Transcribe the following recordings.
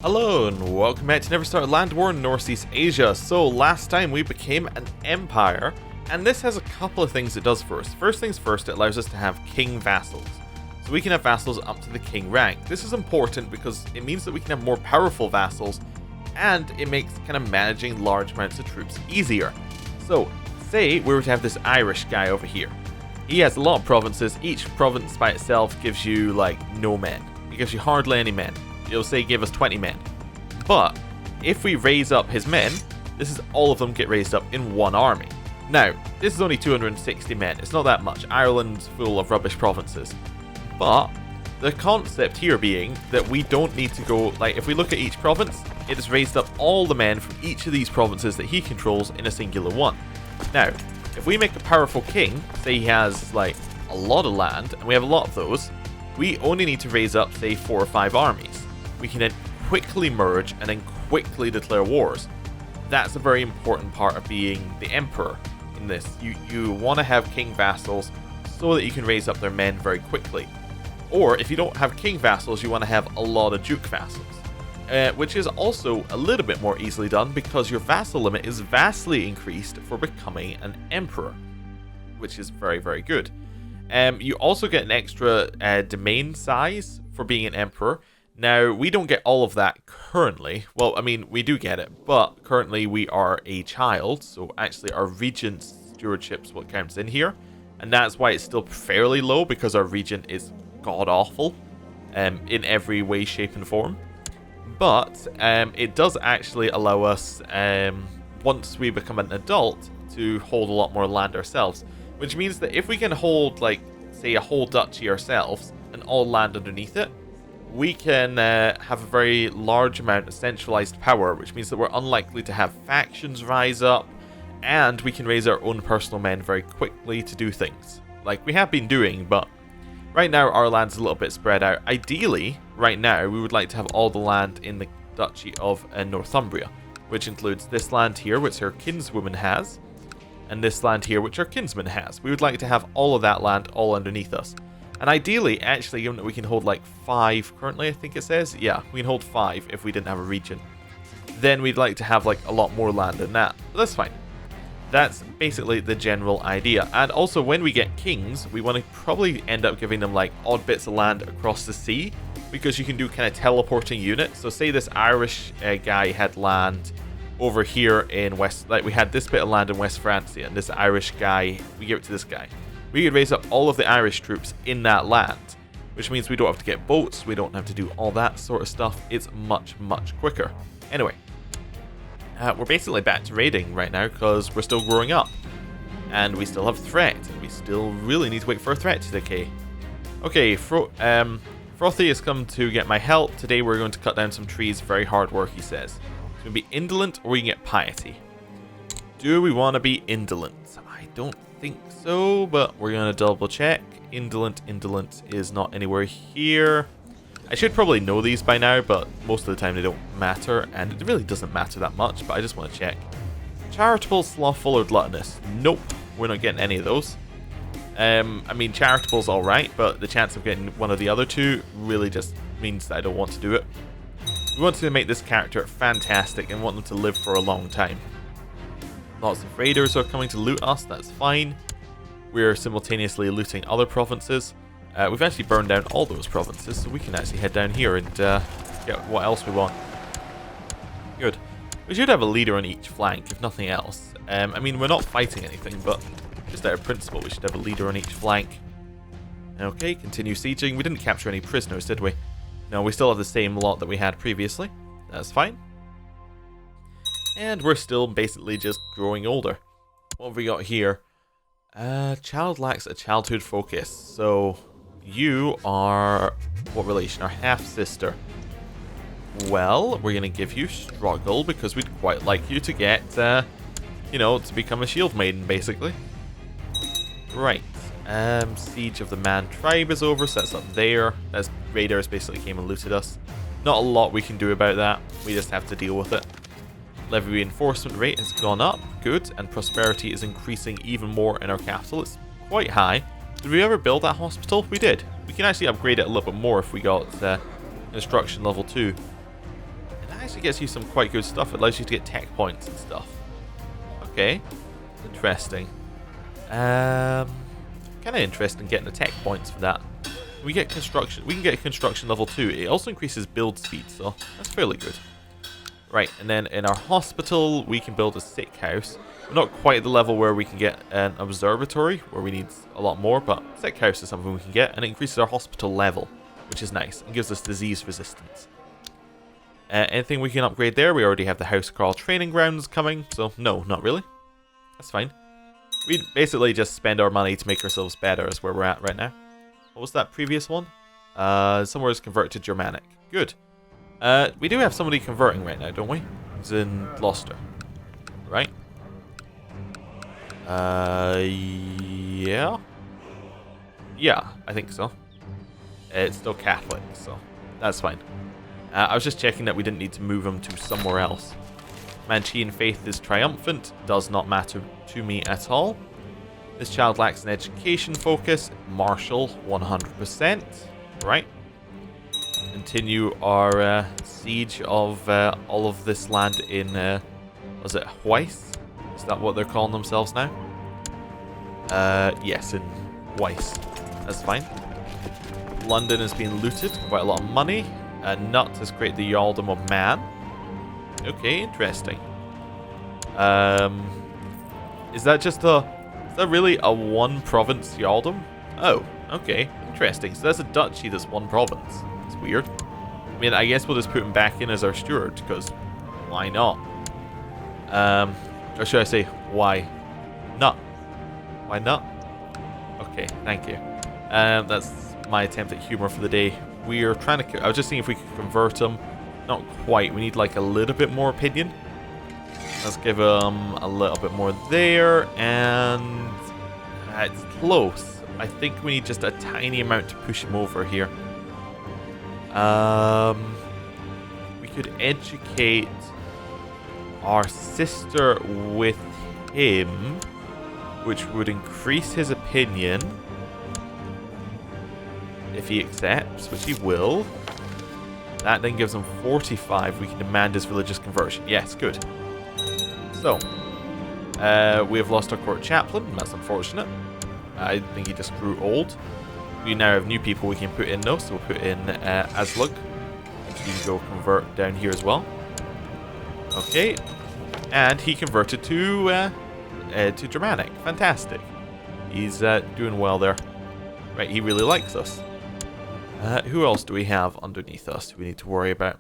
Hello and welcome back to Never Start Land War in Norse East Asia. So last time we became an empire, and this has a couple of things it does for us. First things first, it allows us to have king vassals. So we can have vassals up to the king rank. This is important because it means that we can have more powerful vassals, and it makes kind of managing large amounts of troops easier. So say we were to have this Irish guy over here. He has a lot of provinces. Each province by itself gives you like no men. It gives you hardly any men. You'll say give us 20 men. But if we raise up his men, this is all of them get raised up in one army. Now, this is only 260 men. It's not that much. Ireland's full of rubbish provinces. But the concept here being that we don't need to go, like if we look at each province, it has raised up all the men from each of these provinces that he controls in a singular one. Now, if we make a powerful king, say he has like a lot of land, and we have a lot of those, we only need to raise up, say, 4 or 5 armies. We can then quickly merge and then quickly declare wars. That's a very important part of being the emperor in this. You want to have king vassals so that you can raise up their men very quickly. Or if you don't have king vassals, you want to have a lot of duke vassals. Which is also a little bit more easily done because your vassal limit is vastly increased for becoming an emperor, which is very, very good. You also get an extra domain size for being an emperor. Now, we don't get all of that currently. Well, I mean, we do get it, but currently we are a child, so actually our regent stewardship's what counts in here, and that's why it's still fairly low, because our regent is god-awful in every way, shape, and form. But it does actually allow us, once we become an adult, to hold a lot more land ourselves, which means that if we can hold, like, say, a whole duchy ourselves, and all land underneath it, we can have a very large amount of centralized power, which means that we're unlikely to have factions rise up, and we can raise our own personal men very quickly to do things, like we have been doing, but right now our land's a little bit spread out. Ideally, right now, we would like to have all the land in the Duchy of Northumbria, which includes this land here, which our kinswoman has, and this land here, which our kinsman has. We would like to have all of that land all underneath us. And ideally, actually, given that we can hold like 5 currently, I think it says. Yeah, we can hold 5 if we didn't have a region. Then we'd like to have like a lot more land than that. But that's fine. That's basically the general idea. And also, when we get kings, we want to probably end up giving them like odd bits of land across the sea, because you can do kind of teleporting units. So say this Irish guy had land over here in West, like we had this bit of land in West Francia, and this Irish guy, we give it to this guy. We could raise up all of the Irish troops in that land, which means we don't have to get boats, we don't have to do all that sort of stuff. It's much, much quicker. Anyway, we're basically back to raiding right now because we're still growing up. And we still have threat. We still really need to wait for a threat to decay. Okay, Frothy has come to get my help. Today we're going to cut down some trees. Very hard work, he says. It's going to be indolent, or we can get piety. Do we want to be indolent? I don't think so, but we're gonna double check. Indolent is not anywhere here. I should probably know these by now, but most of the time they don't matter, and it really doesn't matter that much, but I just want to check. Charitable, slothful, or gluttonous? Nope, we're not getting any of those. I mean, charitable's alright, but the chance of getting one of the other two really just means that I don't want to do it. We want to make this character fantastic and want them to live for a long time. Lots of raiders are coming to loot us, that's fine. We're simultaneously looting other provinces. We've actually burned down all those provinces, so we can actually head down here and get what else we want. Good. We should have a leader on each flank, if nothing else. I mean, we're not fighting anything, but just out of principle, we should have a leader on each flank. Okay, continue sieging. We didn't capture any prisoners, did we? No, we still have the same lot that we had previously. That's fine. And we're still basically just growing older. What have we got here? Child lacks a childhood focus. So, you are... what relation? Our half-sister. Well, we're going to give you struggle because we'd quite like you to get, you know, to become a shield maiden, basically. Right. Siege of the Man tribe is over, so that's up there. As raiders basically came and looted us. Not a lot we can do about that. We just have to deal with it. Levy reinforcement rate has gone up, good, and prosperity is increasing even more in our capital. It's quite high. Did we ever build that hospital? We did. We can actually upgrade it a little bit more if we got construction level 2. actually gets you some quite good stuff. It allows you to get tech points and stuff. Okay, interesting. Kind of interesting getting the tech points for that. We get construction. We can get construction level 2. It also increases build speed, so that's fairly good. Right, and then in our hospital, we can build a sick house. We're not quite at the level where we can get an observatory, where we need a lot more, but sick house is something we can get, and it increases our hospital level, which is nice, and gives us disease resistance. Anything we can upgrade there? We already have the House Crawl training grounds coming, so no, not really. That's fine. We basically just spend our money to make ourselves better is where we're at right now. What was that previous one? Somewhere is converted to Germanic. Good. We do have somebody converting right now, don't we? It's in Gloucester. Right? Yeah? Yeah, I think so. It's still Catholic, so that's fine. I was just checking that we didn't need to move him to somewhere else. Manchean faith is triumphant. Does not matter to me at all. This child lacks an education focus. Martial, 100%. Right. Continue our siege of all of this land in, was it Weiss? Is that what they're calling themselves now? Yes, in Weiss. That's fine. London has been looted. Quite a lot of money. Nut has created the Earldom of Man. Okay, interesting. Is that just a... Is that really a one-province Earldom? Oh, okay. Interesting. So that's a duchy that's one province. It's weird. I mean, I guess we'll just put him back in as our steward, because why not? Or should I say, why not? Why not? Okay, thank you. That's my attempt at humor for the day. We are trying to... I was just seeing if we could convert him. Not quite. We need like a little bit more opinion. Let's give him a little bit more there. And it's close. I think we need just a tiny amount to push him over here. We could educate our sister with him, which would increase his opinion. If he accepts, which he will. That then gives him 45. We can demand his religious conversion. Yes, good. So, we have lost our court chaplain. That's unfortunate. I think he just grew old. We now have new people we can put in though. So we'll put in Aslug. He can go convert down here as well. Okay. And he converted to Germanic. Fantastic. He's doing well there. Right, he really likes us. Who else do we have underneath us we need to worry about?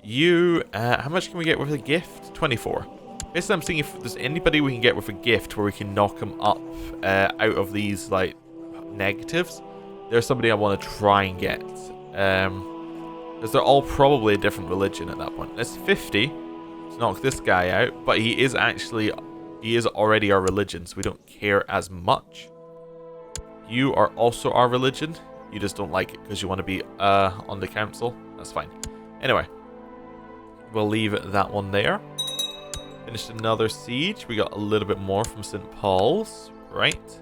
You, how much can we get with a gift? 24. Basically, I'm seeing if there's anybody we can get with a gift where we can knock them up out of these, like, negatives. There's somebody I want to try and get. Because they're all probably a different religion at that point. That's 50 to knock this guy out, but he is already our religion, so we don't care as much. You are also our religion. You just don't like it because you want to be on the council. That's fine. Anyway, we'll leave that one there. Finished another siege. We got a little bit more from St. Paul's. Right.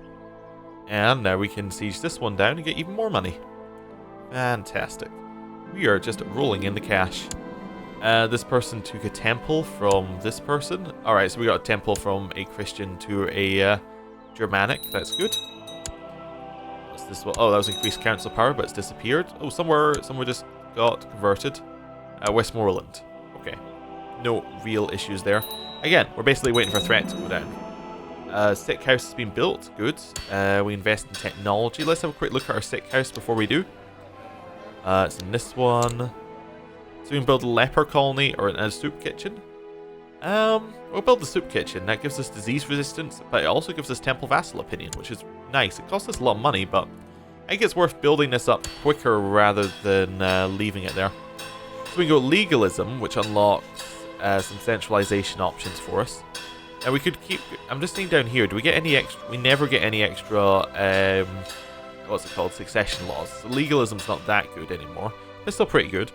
And now we can siege this one down and get even more money. Fantastic. We are just rolling in the cash. This person took a temple from this person. Alright, so we got a temple from a Christian to a Germanic. That's good. This one? Oh, that was increased council power, but it's disappeared. Oh, somewhere just got converted. Westmoreland. Okay. No real issues there. Again, we're basically waiting for a threat to go down. Sick house has been built. Good. We invest in technology. Let's have a quick look at our sick house before we do. It's in this one. So we can build a leper colony or a soup kitchen. We'll build the soup kitchen. That gives us disease resistance, but it also gives us temple vassal opinion, which is nice. It costs us a lot of money, but I think it's worth building this up quicker rather than leaving it there. So we can go legalism, which unlocks some centralization options for us. And we could keep... I'm just seeing down here, do we get any extra... We never get any extra... what's it called? Succession laws. So legalism's not that good anymore. It's still pretty good.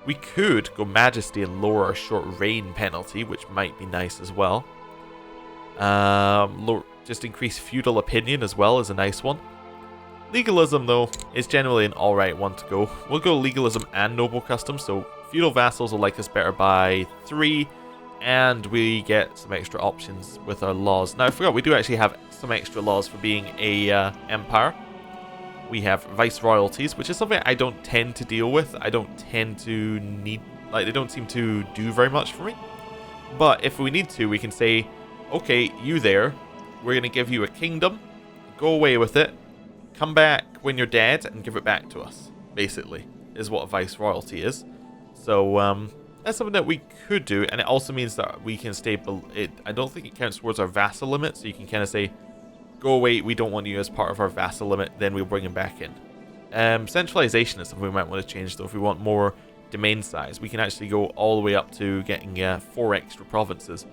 We could go Majesty and lower our short reign penalty, which might be nice as well. Just increase feudal opinion as well is a nice one. Legalism, though, is generally an alright one to go. We'll go legalism and noble custom, so feudal vassals will like us better by 3, and we get some extra options with our laws. Now I forgot, we do actually have some extra laws for being a empire. We have vice royalties, which is something I don't tend to deal with. I don't tend to need, like, they don't seem to do very much for me. But if we need to, we can say, okay, you there, we're going to give you a kingdom, go away with it, come back when you're dead and give it back to us, basically, is what a vice royalty is. So that's something that we could do, and it also means that we can stay I don't think it counts towards our vassal limit, so you can kind of say, go away, we don't want you as part of our vassal limit, then we'll bring him back in. Centralization is something we might want to change, though. If we want more domain size, we can actually go all the way up to getting 4 extra provinces,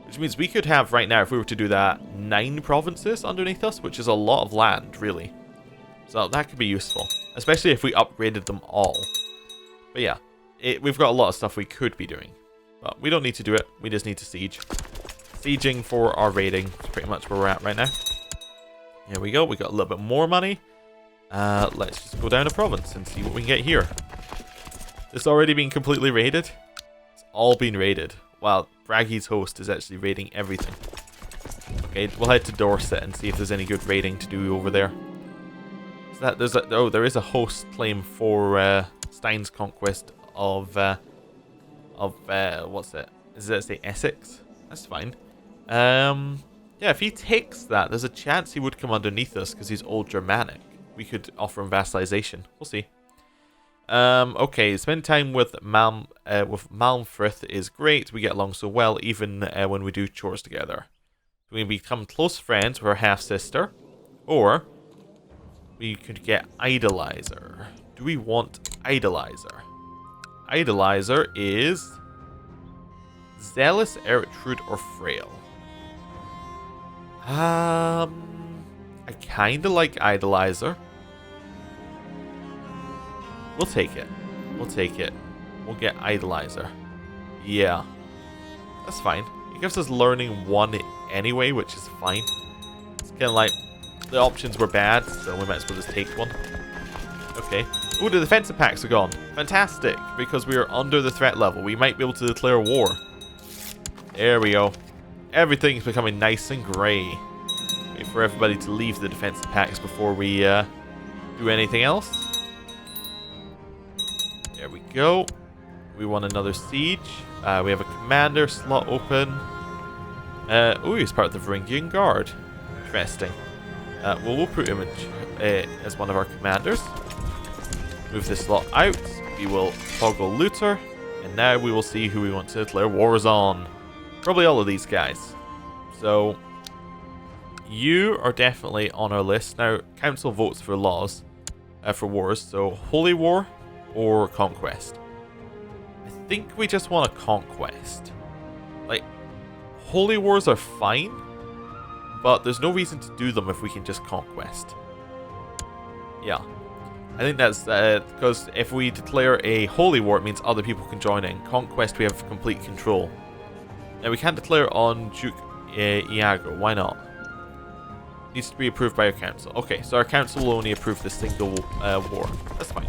which means we could have right now, if we were to do that, 9 provinces underneath us, which is a lot of land, really. So that could be useful, especially if we upgraded them all. But yeah, we've got a lot of stuff we could be doing, but we don't need to do it. We just need to siege. Sieging for our raiding is pretty much where we're at right now. Here we go. We got a little bit more money. Let's just go down a province and see what we can get here. It's already been completely raided. It's all been raided. Wow, Braggy's host is actually raiding everything. Okay, we'll head to Dorset and see if there's any good raiding to do over there. Is that there is a host claim for Stein's conquest of what's it? Does it say Essex? That's fine. Yeah, if he takes that, there's a chance he would come underneath us because he's old Germanic. We could offer him vassalization. We'll see. Okay, spend time with Malmfrith is great. We get along so well, even when we do chores together. We become close friends with her half-sister, or we could get Idolizer. Do we want Idolizer? Idolizer is Zealous, Ertrude, or Frail. I kinda like Idolizer. We'll take it. We'll take it. We'll get Idolizer. Yeah. That's fine. It gives us learning 1 anyway, which is fine. It's kind of like the options were bad, so we might as well just take one. Okay. Ooh, the defensive packs are gone. Fantastic, because we are under the threat level. We might be able to declare war. There we go. Everything's becoming nice and grey. Wait for everybody to leave the defensive packs before we do anything else. There we go. We want another siege. We have a commander slot open. Oh, he's part of the Varangian Guard. Interesting. Well, we'll put him as one of our commanders. Move this slot out. We will toggle looter. And now we will see who we want to declare wars on. Probably all of these guys. So, you are definitely on our list. Now, council votes for laws, for wars. So, Holy War or Conquest. I think we just want a Conquest. Like, Holy Wars are fine, but there's no reason to do them if we can just Conquest. Yeah. I think that's because if we declare a Holy War, it means other people can join in. Conquest, we have complete control. Now, we can't declare on Duke Iago. Why not? Needs to be approved by our council. Okay, so our council will only approve this single war. That's fine.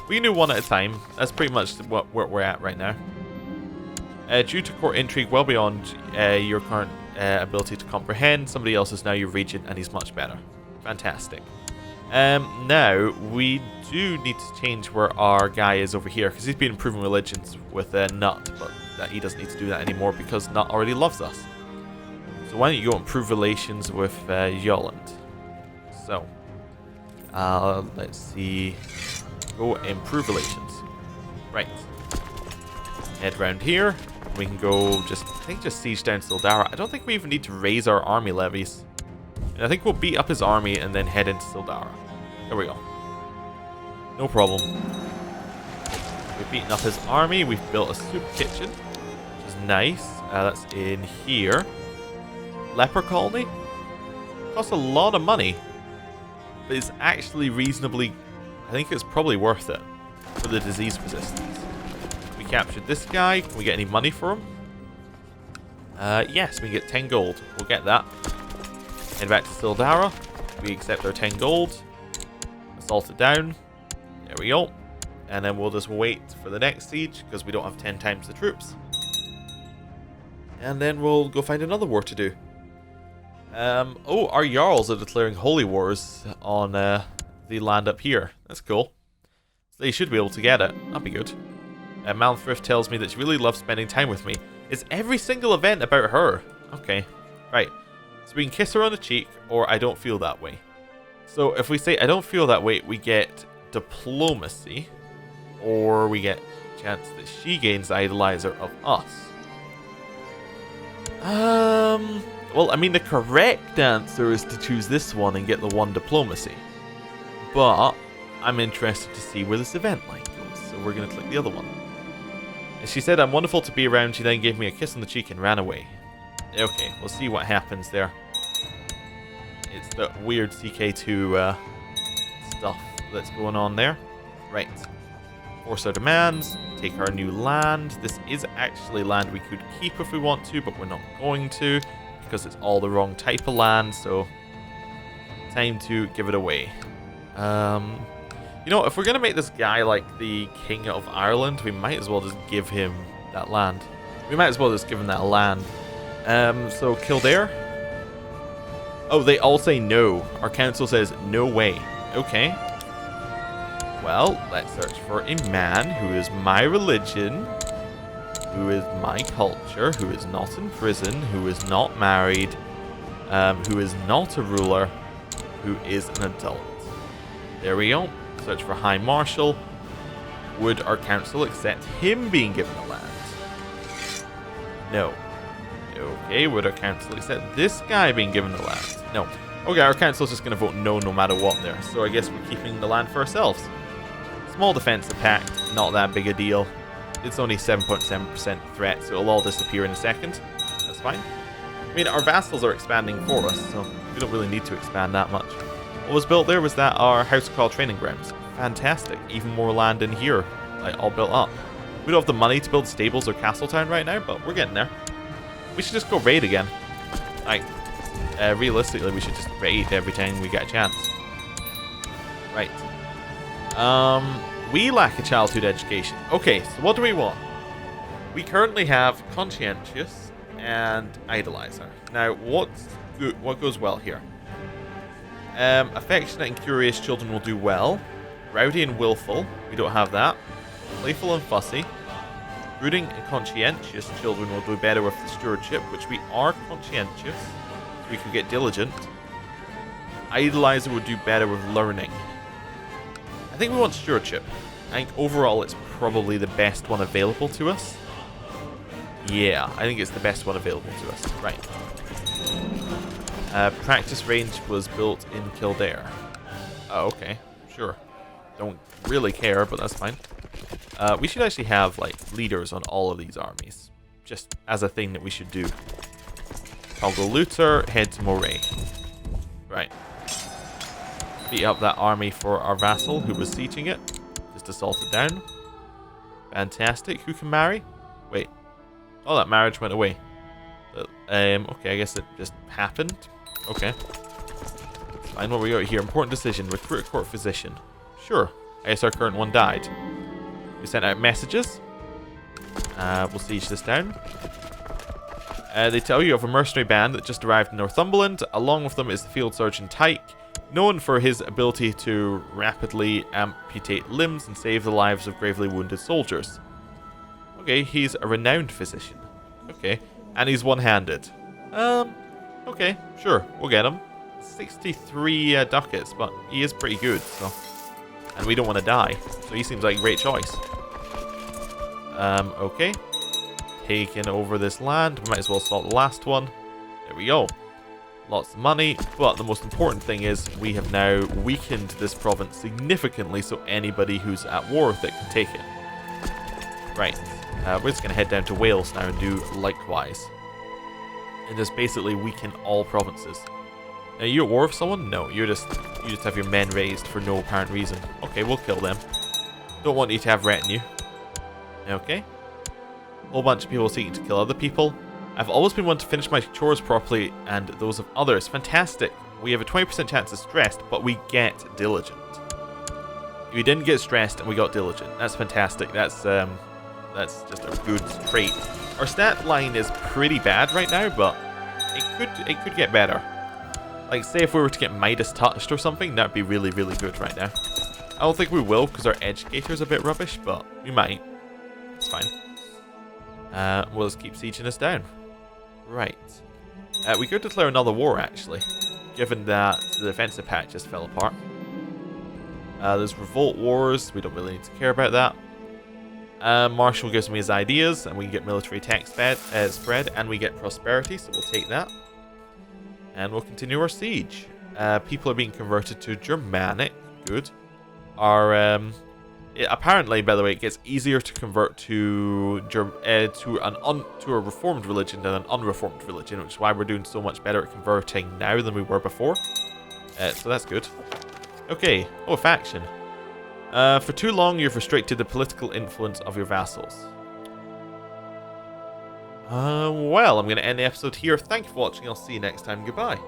We can do one at a time. That's pretty much what we're at right now. Due to court intrigue well beyond your current ability to comprehend, somebody else is now your regent, and he's much better. Fantastic. Now, we do need to change where our guy is over here, because he's been improving religions with Nut, but he doesn't need to do that anymore because Nut already loves us. So why don't you go improve relations with Yolland? So, let's see. Go improve relations. Right. Head round here. We can go just siege down Sildara. I don't think we even need to raise our army levies. And I think we'll beat up his army and then head into Sildara. There we go. No problem. We've beaten up his army. We've built a soup kitchen, which is nice. That's in here. Leper colony. Costs a lot of money, but it's actually reasonably. I think it's probably worth it for the disease resistance. We captured this guy. Can we get any money for him? Yes, we can get 10 gold. We'll get that. Head back to Sildara. We accept our 10 gold. Assault it down. There we go. And then we'll just wait for the next siege, because we don't have 10 times the troops. And then we'll go find another war to do. Oh, our Jarls are declaring holy wars on the land up here. That's cool. So they should be able to get it. That'd be good. Malthrift tells me that she really loves spending time with me. Is every single event about her? Okay, right. So we can kiss her on the cheek, or I don't feel that way. So if we say I don't feel that way, we get diplomacy, or we get a chance that she gains idolizer of us. Well, I mean, the correct answer is to choose this one and get the 1 diplomacy. But I'm interested to see where this event line goes, so we're going to click the other one. And she said, I'm wonderful to be around. She then gave me a kiss on the cheek and ran away. Okay, we'll see what happens there. It's the weird CK2 stuff that's going on there. Right. Force our demands. Take our new land. This is actually land we could keep if we want to, but we're not going to, because it's all the wrong type of land, so time to give it away. You know, if we're going to make this guy like the King of Ireland, we might as well just give him that land. We might as well just give him that land. So Kildare. Oh, they all say no. Our council says no way. Okay. Well, let's search for a man who is my religion, who is my culture, who is not in prison, who is not married, who is not a ruler, who is an adult. There we go. Search for High Marshal. Would our council accept him being given the land? No. Okay, would our council accept this guy being given the land? No. Okay, our council's just going to vote no matter what there. So I guess we're keeping the land for ourselves. Small defensive pact, not that big a deal. It's only 7.7% threat, so it'll all disappear in a second. That's fine. I mean, our vassals are expanding for us, so we don't really need to expand that much. What was built there was that our House Call training grounds. Fantastic. Even more land in here, like all built up. We don't have the money to build stables or Castletown right now, but we're getting there. We should just go raid again. Like, realistically, we should just raid every time we get a chance. Right. We lack a childhood education. Okay, so what do we want? We currently have Conscientious and Idolizer. Now, what goes well here? Affectionate and curious children will do well. Rowdy and willful, we don't have that. Playful and fussy. Brooding and conscientious children will do better with the stewardship, which we are conscientious, so we could get diligent. Idolizer would do better with learning. I think we want stewardship. I think overall it's probably the best one available to us. Yeah, I think it's the best one available to us. Right. Practice range was built in Kildare. Oh, okay. Sure. Don't really care, but that's fine. We should actually have, like, leaders on all of these armies. Just as a thing that we should do. Toggle Luther, head to Moray. Right. Beat up that army for our vassal who was sieging it. Just assault it down. Fantastic. Who can marry? Wait. Oh, that marriage went away. Okay, I guess it just happened. Okay. Fine, what we got here? Important decision. Recruit a court physician. Sure. I guess our current one died. We sent out messages. We'll siege this down. They tell you of a mercenary band that just arrived in Northumberland. Along with them is the Field Surgeon Tyke, known for his ability to rapidly amputate limbs and save the lives of gravely wounded soldiers. Okay, he's a renowned physician. Okay, and he's one-handed. Okay, sure, we'll get him. 63 ducats, but he is pretty good, so... And we don't want to die, so he seems like a great choice. Okay. Taking over this land. We might as well assault the last one. There we go. Lots of money, but the most important thing is we have now weakened this province significantly, so anybody who's at war with it can take it. Right. We're just going to head down to Wales now and do likewise. And just basically weaken all provinces. Are you at war with someone? No, you just have your men raised for no apparent reason. Okay, we'll kill them. Don't want you to have retinue. Okay. Whole bunch of people seeking to kill other people. I've always been one to finish my chores properly and those of others. Fantastic. We have a 20% chance of stressed, but we get diligent. We didn't get stressed and we got diligent. That's fantastic. That's just a good trait. Our stat line is pretty bad right now, but it could get better. Like, say if we were to get Midas touched or something, that'd be really, really good right now. I don't think we will because our educator's a bit rubbish, but we might. It's fine. We'll just keep sieging us down. Right. We could declare another war, actually, given that the defensive patch just fell apart. There's revolt wars. We don't really need to care about that. Marshall gives me his ideas, and we can get military tax spread, and we get prosperity, so we'll take that. And we'll continue our siege. People are being converted to Germanic. Good. Apparently, by the way, it gets easier to convert to a reformed religion than an unreformed religion, which is why we're doing so much better at converting now than we were before. So that's good. Okay. Oh, faction. For too long, you've restricted the political influence of your vassals. Well, I'm going to end the episode here. Thank you for watching. I'll see you next time. Goodbye.